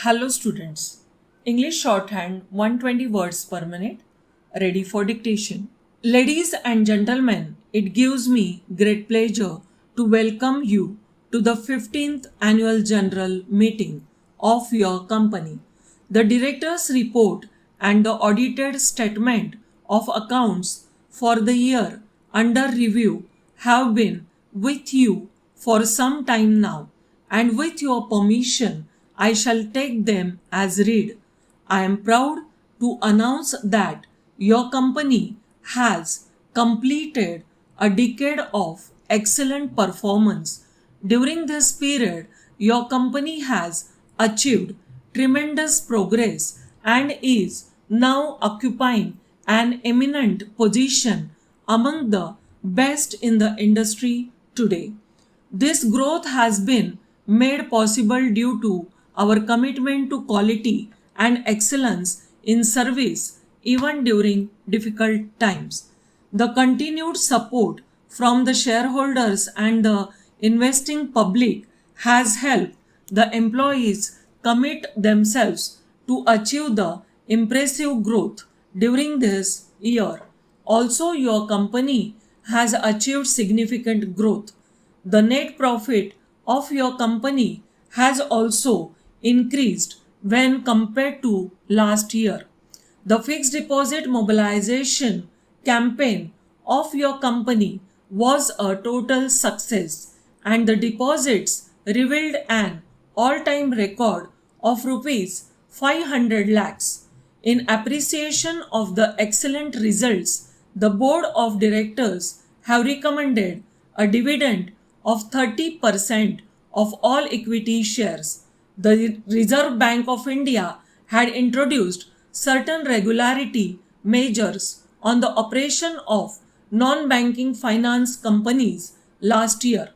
Hello students. English shorthand 120 words per minute. Ready for dictation. Ladies and gentlemen, it gives me great pleasure to welcome you to the 15th annual general meeting of your company. The director's report and the audited statement of accounts for the year under review have been with you for some time now, and with your permission, I shall take them as read. I am proud to announce that your company has completed a decade of excellent performance. During this period, your company has achieved tremendous progress and is now occupying an eminent position among the best in the industry today. This growth has been made possible due to our commitment to quality and excellence in service even during difficult times. The continued support from the shareholders and the investing public has helped the employees commit themselves to achieve the impressive growth during this year. Also, your company has achieved significant growth. The net profit of your company has also increased when compared to last year. The fixed deposit mobilization campaign of your company was a total success, and the deposits revealed an all-time record of rupees 500 lakhs. In appreciation of the excellent results, the board of directors have recommended a dividend of 30% of all equity shares. The Reserve Bank of India had introduced certain regularity measures on the operation of non-banking finance companies last year.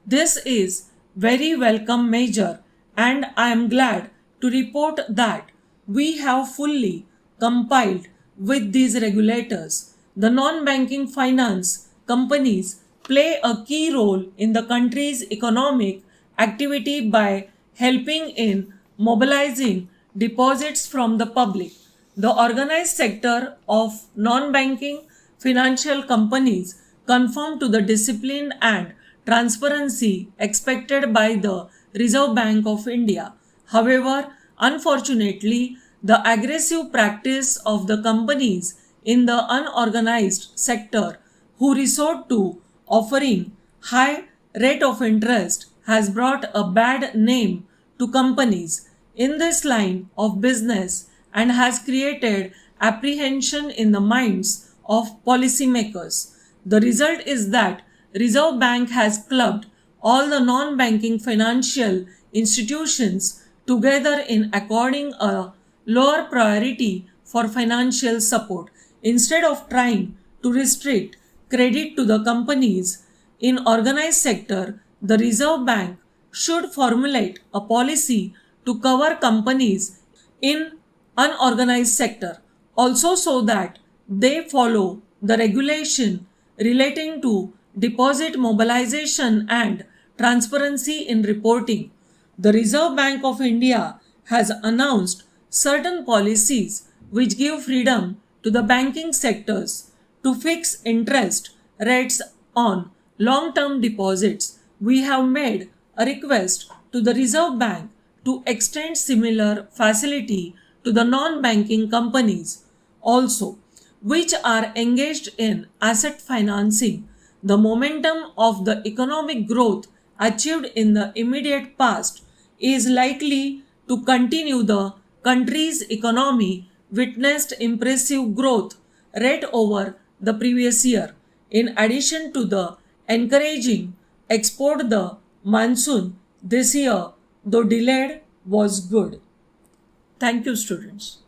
This is very welcome measure, and I am glad to report that we have fully complied with these regulators. The non-banking finance companies play a key role in the country's economic activity by helping in mobilizing deposits from the public. The organized sector of non-banking financial companies conform to the discipline and transparency expected by the Reserve Bank of India. However, unfortunately, the aggressive practice of the companies in the unorganized sector who resort to offering high rate of interest has brought a bad name to companies in this line of business and has created apprehension in the minds of policymakers. The result is that Reserve Bank has clubbed all the non-banking financial institutions together in according a lower priority for financial support. Instead of trying to restrict credit to the companies in organized sector, the Reserve Bank should formulate a policy to cover companies in unorganized sector also, so that they follow the regulation relating to deposit mobilization and transparency in reporting. The Reserve Bank of India has announced certain policies which give freedom to the banking sectors to fix interest rates on long-term deposits. We have made a request to the Reserve Bank to extend similar facility to the non-banking companies also, which are engaged in asset financing. The momentum of the economic growth achieved in the immediate past is likely to continue. The country's economy witnessed impressive growth rate over the previous year. In addition to the encouraging export, the monsoon this year, though delayed, was good. Thank you, students.